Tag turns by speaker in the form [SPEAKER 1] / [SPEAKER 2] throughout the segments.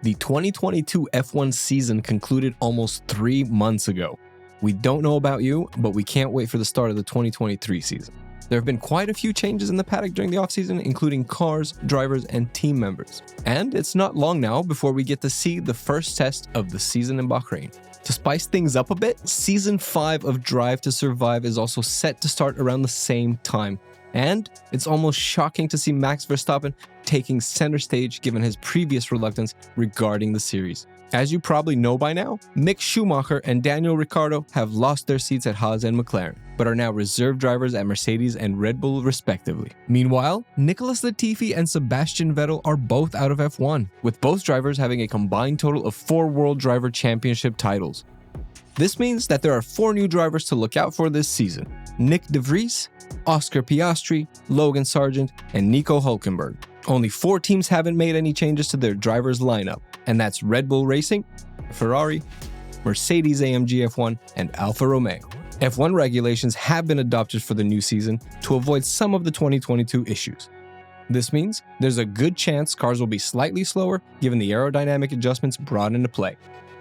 [SPEAKER 1] The 2022 F1 season concluded almost 3 months ago. We don't know about you, but we can't wait for the start of the 2023 season. There have been quite a few changes in the paddock during the offseason, including cars, drivers, and team members. And it's not long now before we get to see the first test of the season in Bahrain. To spice things up a bit, Season 5 of Drive to Survive is also set to start around the same time. And it's almost shocking to see Max Verstappen taking center stage given his previous reluctance regarding the series. As you probably know by now, Mick Schumacher and Daniel Ricciardo have lost their seats at Haas and McLaren, but are now reserve drivers at Mercedes and Red Bull respectively. Meanwhile, Nicholas Latifi and Sebastian Vettel are both out of F1, with both drivers having a combined total of 4 World Driver Championship titles. This means that there are 4 new drivers to look out for this season: Nick de Vries, Oscar Piastri, Logan Sargent, and Nico Hülkenberg. Only 4 teams haven't made any changes to their drivers' lineup, and that's Red Bull Racing, Ferrari, Mercedes-AMG F1, and Alfa Romeo. F1 regulations have been adopted for the new season to avoid some of the 2022 issues. This means there's a good chance cars will be slightly slower given the aerodynamic adjustments brought into play.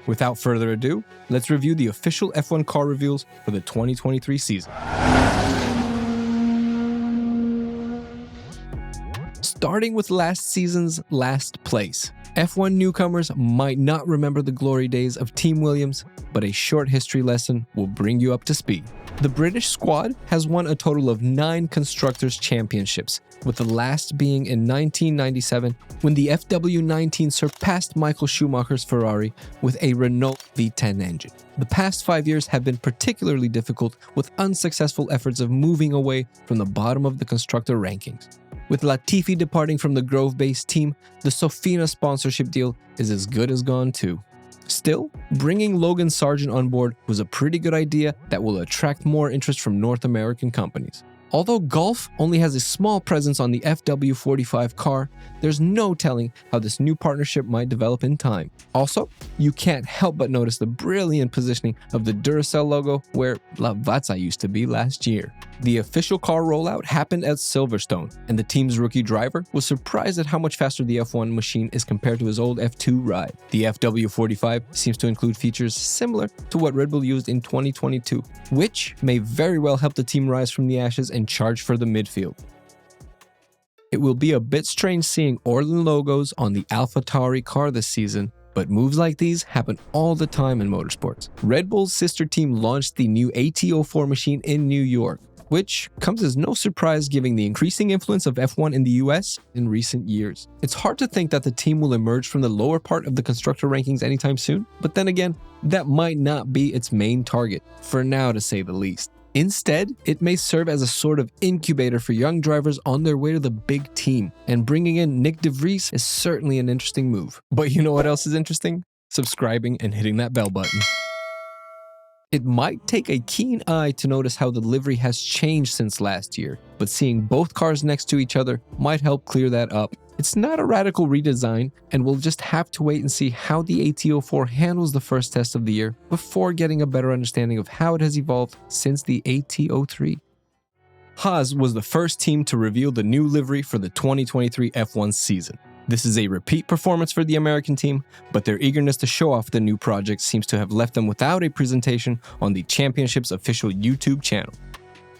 [SPEAKER 1] Without further ado, let's review the official F1 car reveals for the 2023 season. Starting with last season's last place. F1 newcomers might not remember the glory days of Team Williams, but a short history lesson will bring you up to speed. The British squad has won a total of 9 Constructors' Championships, with the last being in 1997 when the FW19 surpassed Michael Schumacher's Ferrari with a Renault V10 engine. The past 5 years have been particularly difficult, with unsuccessful efforts of moving away from the bottom of the constructor rankings. With Latifi departing from the Grove-based team, the Sofina sponsorship deal is as good as gone too. Still, bringing Logan Sargent on board was a pretty good idea that will attract more interest from North American companies. Although Gulf only has a small presence on the FW45 car, there's no telling how this new partnership might develop in time. Also, you can't help but notice the brilliant positioning of the Duracell logo where Lavazza used to be last year. The official car rollout happened at Silverstone, and the team's rookie driver was surprised at how much faster the F1 machine is compared to his old F2 ride. The FW45 seems to include features similar to what Red Bull used in 2022, which may very well help the team rise from the ashes and charge for the midfield. It will be a bit strange seeing Orlen logos on the Alpha Tauri car this season, but moves like these happen all the time in motorsports. Red Bull's sister team launched the new AT04 machine in New York, which comes as no surprise given the increasing influence of F1 in the US in recent years. It's hard to think that the team will emerge from the lower part of the constructor rankings anytime soon, but then again, that might not be its main target, for now to say the least. Instead, it may serve as a sort of incubator for young drivers on their way to the big team, and bringing in Nick de Vries is certainly an interesting move. But you know what else is interesting? Subscribing and hitting that bell button. It might take a keen eye to notice how the livery has changed since last year, but seeing both cars next to each other might help clear that up. It's not a radical redesign, and we'll just have to wait and see how the AT04 handles the first test of the year before getting a better understanding of how it has evolved since the AT03. Haas was the first team to reveal the new livery for the 2023 F1 season. This is a repeat performance for the American team, but their eagerness to show off the new project seems to have left them without a presentation on the championship's official YouTube channel.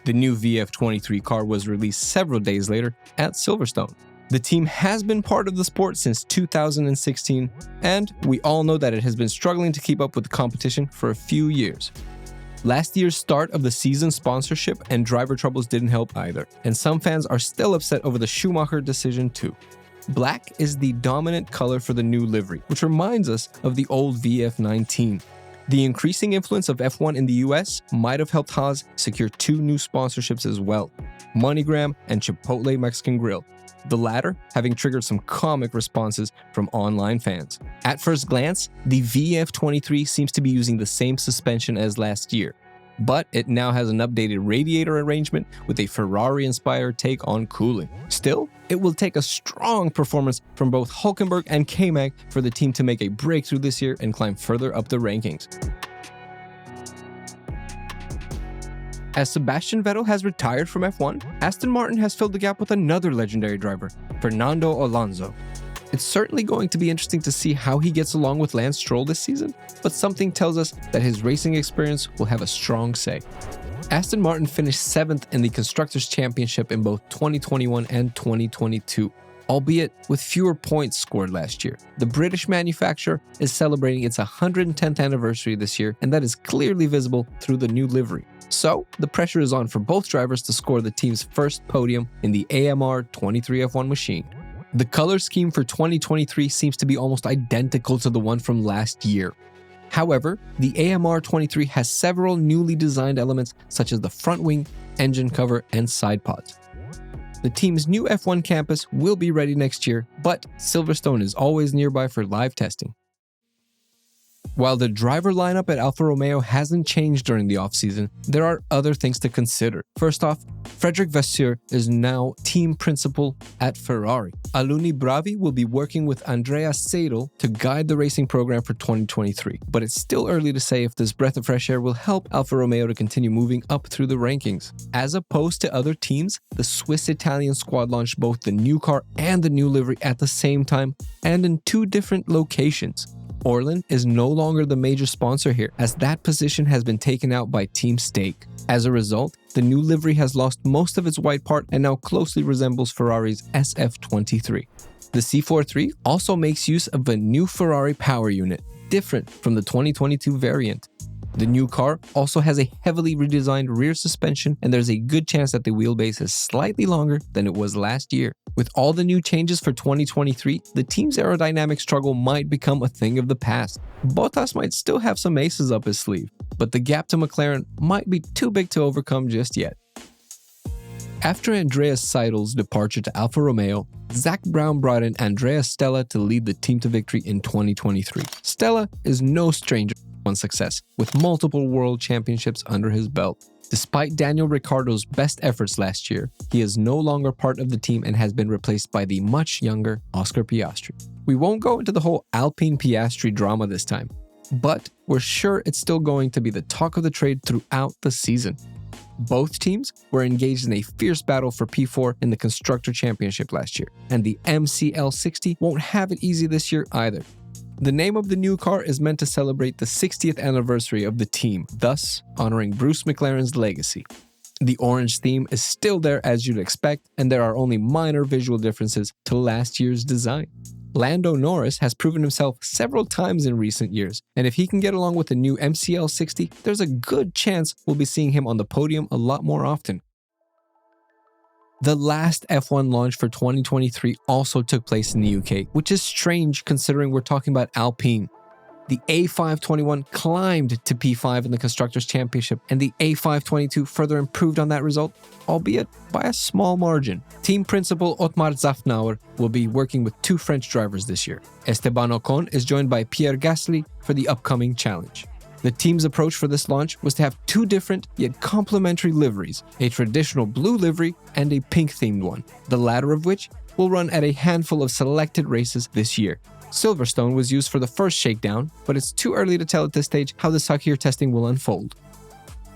[SPEAKER 1] The new VF23 car was released several days later at Silverstone. The team has been part of the sport since 2016, and we all know that it has been struggling to keep up with the competition for a few years. Last year's start of the season sponsorship and driver troubles didn't help either, and some fans are still upset over the Schumacher decision too. Black is the dominant color for the new livery, which reminds us of the old VF19. The increasing influence of F1 in the US might have helped Haas secure 2 new sponsorships as well, MoneyGram and Chipotle Mexican Grill, the latter having triggered some comic responses from online fans. At first glance, the VF23 seems to be using the same suspension as last year, but it now has an updated radiator arrangement with a Ferrari-inspired take on cooling. Still, it will take a strong performance from both Hülkenberg and K-Mag for the team to make a breakthrough this year and climb further up the rankings. As Sebastian Vettel has retired from F1, Aston Martin has filled the gap with another legendary driver, Fernando Alonso. It's certainly going to be interesting to see how he gets along with Lance Stroll this season, but something tells us that his racing experience will have a strong say. Aston Martin finished 7th in the Constructors' Championship in both 2021 and 2022, albeit with fewer points scored last year. The British manufacturer is celebrating its 110th anniversary this year, and that is clearly visible through the new livery. So, the pressure is on for both drivers to score the team's first podium in the AMR 23 F1 machine. The color scheme for 2023 seems to be almost identical to the one from last year. However, the AMR 23 has several newly designed elements such as the front wing, engine cover, and side pods. The team's new F1 campus will be ready next year, but Silverstone is always nearby for live testing. While the driver lineup at Alfa Romeo hasn't changed during the offseason, there are other things to consider. First off, Frederic Vasseur is now team principal at Ferrari. Aluni Bravi will be working with Andrea Seidel to guide the racing program for 2023, but it's still early to say if this breath of fresh air will help Alfa Romeo to continue moving up through the rankings. As opposed to other teams, the Swiss-Italian squad launched both the new car and the new livery at the same time and in 2 different locations. Orlen is no longer the major sponsor here, as that position has been taken out by Team Stake. As a result, the new livery has lost most of its white part and now closely resembles Ferrari's SF23. The C43 also makes use of a new Ferrari power unit, different from the 2022 variant. The new car also has a heavily redesigned rear suspension, and there's a good chance that the wheelbase is slightly longer than it was last year. With all the new changes for 2023, the team's aerodynamic struggle might become a thing of the past. Bottas might still have some aces up his sleeve, but the gap to McLaren might be too big to overcome just yet. After Andreas Seidel's departure to Alfa Romeo, Zach Brown brought in Andrea Stella to lead the team to victory in 2023. Stella is no stranger to success, with multiple world championships under his belt. Despite Daniel Ricciardo's best efforts last year, he is no longer part of the team and has been replaced by the much younger Oscar Piastri. We won't go into the whole Alpine Piastri drama this time, but we're sure it's still going to be the talk of the trade throughout the season. Both teams were engaged in a fierce battle for P4 in the Constructor Championship last year, and the MCL60 won't have it easy this year either. The name of the new car is meant to celebrate the 60th anniversary of the team, thus honoring Bruce McLaren's legacy. The orange theme is still there as you'd expect, and there are only minor visual differences to last year's design. Lando Norris has proven himself several times in recent years, and if he can get along with the new MCL60, there's a good chance we'll be seeing him on the podium a lot more often. The last F1 launch for 2023 also took place in the UK, which is strange considering we're talking about Alpine. The A521 climbed to P5 in the Constructors' Championship, and the A522 further improved on that result, albeit by a small margin. Team principal Otmar Zafnauer will be working with 2 French drivers this year. Esteban Ocon is joined by Pierre Gasly for the upcoming challenge. The team's approach for this launch was to have 2 different yet complementary liveries, a traditional blue livery and a pink-themed one, the latter of which will run at a handful of selected races this year. Silverstone was used for the first shakedown, but it's too early to tell at this stage how the Sakir testing will unfold.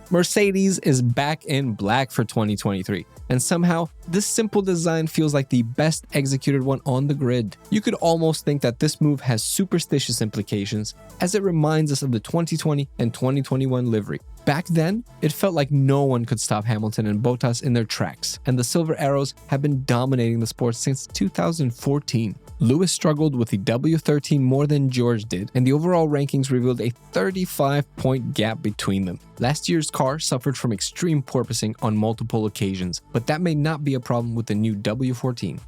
[SPEAKER 1] Mercedes is back in black for 2023, and somehow this simple design feels like the best executed one on the grid. You could almost think that this move has superstitious implications, as it reminds us of the 2020 and 2021 livery. Back then, it felt like no one could stop Hamilton and Bottas in their tracks, and the Silver Arrows have been dominating the sport since 2014. Lewis struggled with the W13 more than George did, and the overall rankings revealed a 35-point gap between them. Last year's car suffered from extreme porpoising on multiple occasions, but that may not be a problem with the new W14.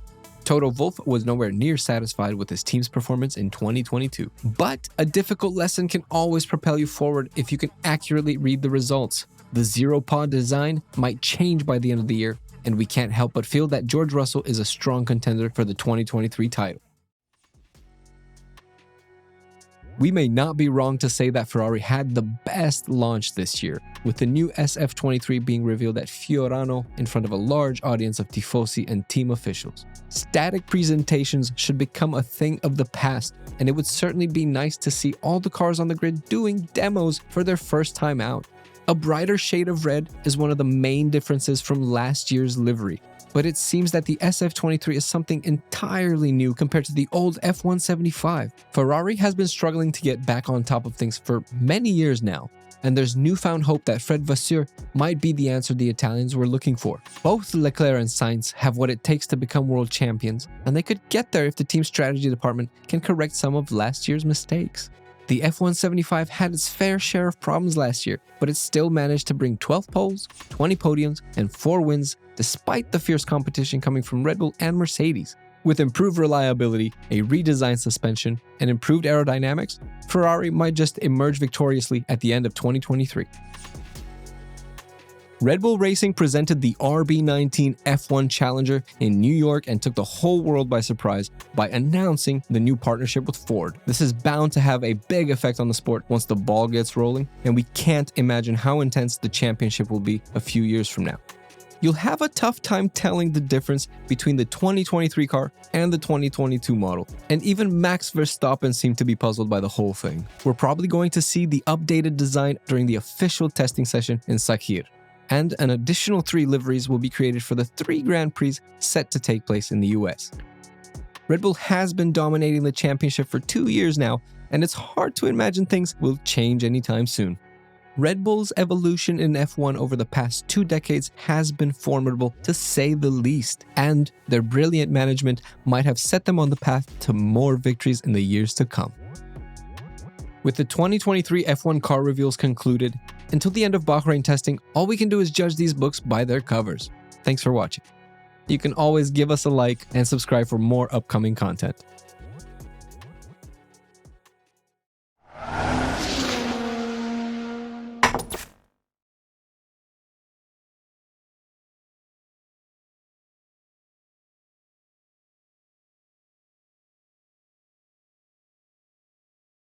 [SPEAKER 1] Toto Wolff was nowhere near satisfied with his team's performance in 2022. But a difficult lesson can always propel you forward if you can accurately read the results. The zero-pod design might change by the end of the year, and we can't help but feel that George Russell is a strong contender for the 2023 title. We may not be wrong to say that Ferrari had the best launch this year, with the new SF23 being revealed at Fiorano in front of a large audience of tifosi and team officials. Static presentations should become a thing of the past, and it would certainly be nice to see all the cars on the grid doing demos for their first time out. A brighter shade of red is one of the main differences from last year's livery, but it seems that the SF23 is something entirely new compared to the old F175. Ferrari has been struggling to get back on top of things for many years now, and there's newfound hope that Fred Vasseur might be the answer the Italians were looking for. Both Leclerc and Sainz have what it takes to become world champions, and they could get there if the team strategy department can correct some of last year's mistakes. The F175 had its fair share of problems last year, but it still managed to bring 12 poles, 20 podiums, and 4 wins despite the fierce competition coming from Red Bull and Mercedes. With improved reliability, a redesigned suspension, and improved aerodynamics, Ferrari might just emerge victoriously at the end of 2023. Red Bull Racing presented the RB19 F1 Challenger in New York and took the whole world by surprise by announcing the new partnership with Ford. This is bound to have a big effect on the sport once the ball gets rolling, and we can't imagine how intense the championship will be a few years from now. You'll have a tough time telling the difference between the 2023 car and the 2022 model, and even Max Verstappen seemed to be puzzled by the whole thing. We're probably going to see the updated design during the official testing session in Sakhir, and an additional 3 liveries will be created for the 3 Grand Prix set to take place in the US. Red Bull has been dominating the championship for 2 years now, and it's hard to imagine things will change anytime soon. Red Bull's evolution in F1 over the past 2 decades has been formidable to say the least, and their brilliant management might have set them on the path to more victories in the years to come. With the 2023 F1 car reveals concluded, until the end of Bahrain testing, all we can do is judge these books by their covers. Thanks for watching. You can always give us a like and subscribe for more upcoming content.